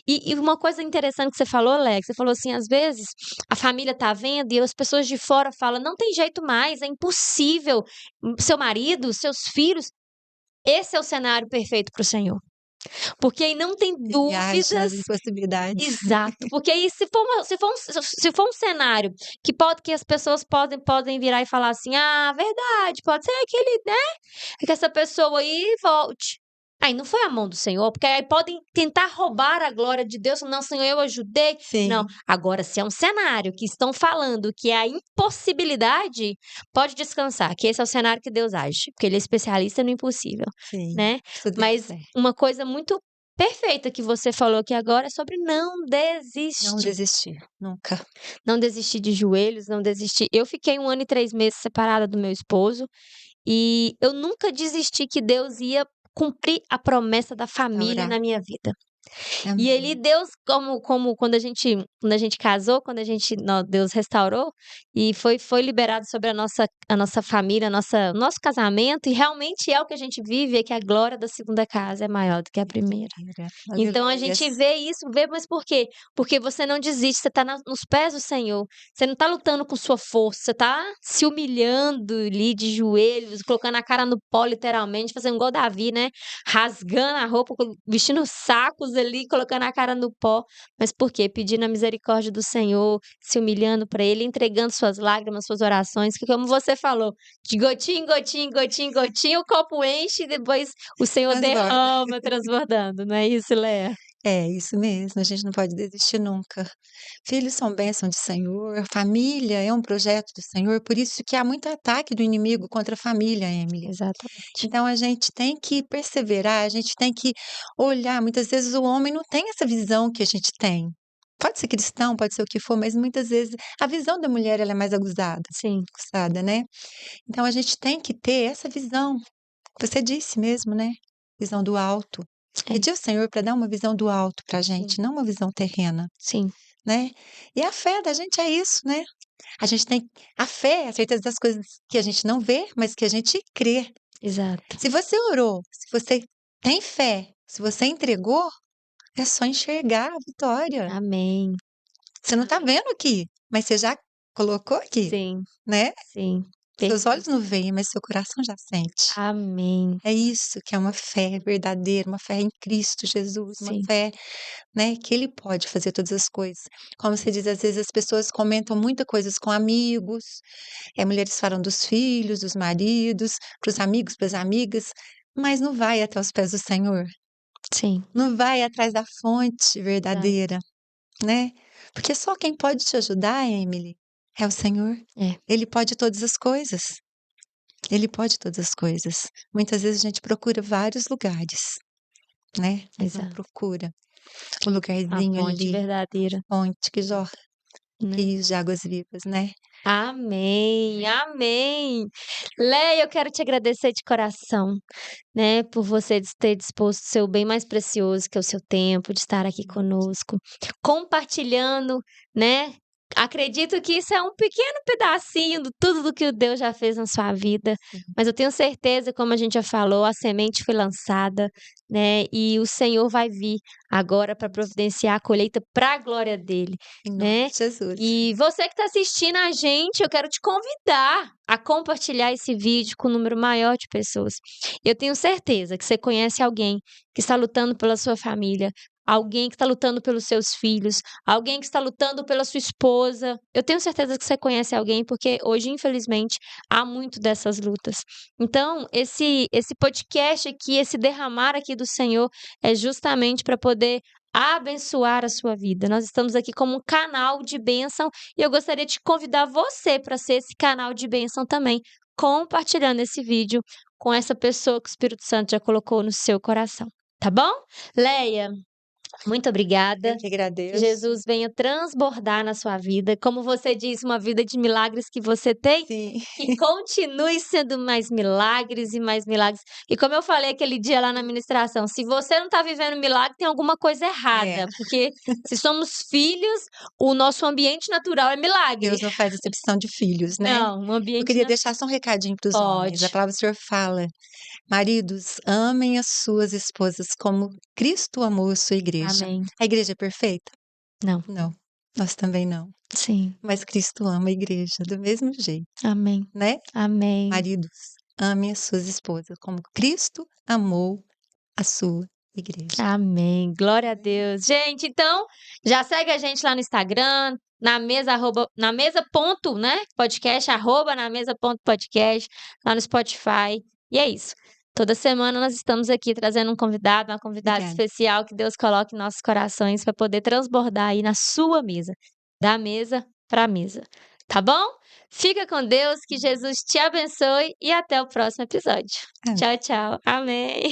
E uma coisa interessante que você falou, Alex, você falou assim: às vezes a família tá vendo e as pessoas de fora falam, não tem jeito mais, é impossível. Seu marido, seus filhos. Esse é o cenário perfeito para o Senhor. Porque aí não tem
Ele age nas
dúvidas.
impossibilidades.
Exato, porque aí se for um cenário que as pessoas podem virar e falar assim, ah, verdade, pode ser aquele, né, que essa pessoa aí volte. Aí não foi a mão do Senhor, porque aí podem tentar roubar a glória de Deus, não, Senhor, eu ajudei. Não,
Sim.
agora se é um cenário que estão falando que é a impossibilidade, pode descansar, que esse é o cenário que Deus age, porque ele é especialista no impossível,
Sim.
né?
Tudo deu
Mas
certo.
uma coisa muito perfeita que você falou aqui agora é sobre não
Não
desistir.
desistir, nunca.
Não desistir de joelhos, não desistir. Eu fiquei 1 ano e 3 meses separada do meu esposo e eu nunca desisti que Deus ia cumprir a promessa da
Pra
família
orar.
na minha vida. E ele,
Amém.
Deus, como quando a gente casou, Deus restaurou e foi liberado sobre a nossa família, o nosso casamento, e realmente é o que a gente vive, é que a glória da segunda casa é maior do que a primeira. Então a
Aleluias.
gente vê isso, mas por quê? Porque você não desiste, você tá nos pés do Senhor. Você não tá lutando com sua força, você tá se humilhando ali de joelhos, colocando a cara no pó, literalmente, fazendo igual Davi, né? Rasgando a roupa, vestindo sacos ali, colocando a cara no pó. Mas por quê? Pedindo a misericórdia do Senhor, se humilhando para Ele, entregando suas lágrimas, suas orações, que como você falou, de gotinha em gotinha, em gotinha em gotinha, o copo enche e depois o Senhor
Transborda.
derrama, transbordando. Não é isso, Léa?
É isso mesmo, a gente não pode desistir nunca. Filhos são bênção do Senhor, família é um projeto do Senhor, por isso que há muito ataque do inimigo contra a família, Emily.
Exatamente.
Então a gente tem que perseverar, a gente tem que olhar. Muitas vezes o homem não tem essa visão que a gente tem. Pode ser cristão, pode ser o que for, mas muitas vezes a visão da mulher ela é mais
Sim.
aguçada, né? Então a gente tem que ter essa visão. Você disse mesmo, né? Visão do alto.
É.
Pedir ao Senhor para dar uma visão do alto para a gente,
Sim.
não uma visão terrena,
Sim.
né? E a fé da gente é isso, né? A gente tem a fé, a certeza das coisas que a gente não vê, mas que a gente crê.
Exato.
Se você orou, se você tem fé, se você entregou, é só enxergar a vitória.
Amém.
Você não está vendo aqui, mas você já colocou aqui,
Sim.
né?
Sim.
Seus olhos
Perfeito.
não veem, mas seu coração já sente.
Amém.
É isso que é uma fé verdadeira, uma fé em Cristo Jesus, uma
Sim.
fé, né, que Ele pode fazer todas as coisas. Como você diz, às vezes as pessoas comentam muitas coisas com amigos, mulheres falam dos filhos, dos maridos, para os amigos, para as amigas, mas não vai até os pés do Senhor,
Sim.
não vai atrás da fonte
Exato.
verdadeira, né? Porque só quem pode te ajudar, Emily, é o Senhor.
É.
Ele pode todas as coisas. Ele pode todas as coisas. Muitas vezes a gente procura vários lugares, né? Mas não
Exato.
procura o
A
lugarzinho
fonte
ali,
verdadeira,
fonte que jorra
né?
rios de águas vivas, né?
Amém, amém. Leia, eu quero te agradecer de coração, né, por você ter disposto o seu bem mais precioso, que é o seu tempo, de estar aqui conosco, compartilhando, né? Acredito que isso é um pequeno pedacinho de tudo do que o Deus já fez na sua vida,
Sim.
mas eu tenho certeza, como a gente já falou, a semente foi lançada, né? E o Senhor vai vir agora para providenciar a colheita para a glória dele,
Em nome
né?
de Jesus.
E você que está assistindo a gente, eu quero te convidar a compartilhar esse vídeo com um número maior de pessoas. Eu tenho certeza que você conhece alguém que está lutando pela sua família, alguém que está lutando pelos seus filhos, alguém que está lutando pela sua esposa. Eu tenho certeza que você conhece alguém, porque hoje, infelizmente, há muito dessas lutas. Então, esse podcast aqui, esse derramar aqui do Senhor, é justamente para poder abençoar a sua vida. Nós estamos aqui como um canal de bênção e eu gostaria de convidar você para ser esse canal de bênção também, compartilhando esse vídeo com essa pessoa que o Espírito Santo já colocou no seu coração. Tá bom? Leia, muito obrigada.
Eu que agradeço.
Que Jesus venha transbordar na sua vida. Como você disse, uma vida de milagres que você tem,
Sim.
que continue sendo mais milagres e mais milagres. E como eu falei aquele dia lá na ministração, se você não está vivendo milagre, tem alguma coisa errada.
É.
Porque se somos filhos, o nosso ambiente natural é milagre.
Deus não faz acepção de filhos, né?
Não, um
Eu
ambiente
queria deixar só um recadinho para os homens. A
Pode.
palavra do Senhor fala: maridos, amem as suas esposas como Cristo amou a sua igreja.
Amém.
A igreja é perfeita?
Não.
Não. Nós também não.
Sim.
Mas Cristo ama a igreja do mesmo jeito,
Amém.
né?
Amém.
Maridos, amem as suas esposas como Cristo amou a sua igreja.
Amém. Glória a Deus. Gente, então, já segue a gente lá no Instagram, na mesa, na mesa ponto, né? Podcast, na mesa ponto podcast, lá no Spotify. E é isso. Toda semana nós estamos aqui trazendo um convidado, uma convidada
Obrigada.
especial que Deus coloque em nossos corações para poder transbordar aí na sua mesa, da mesa para a mesa. Tá bom? Fica com Deus, que Jesus te abençoe e até o próximo episódio.
Amém.
Tchau, tchau. Amém.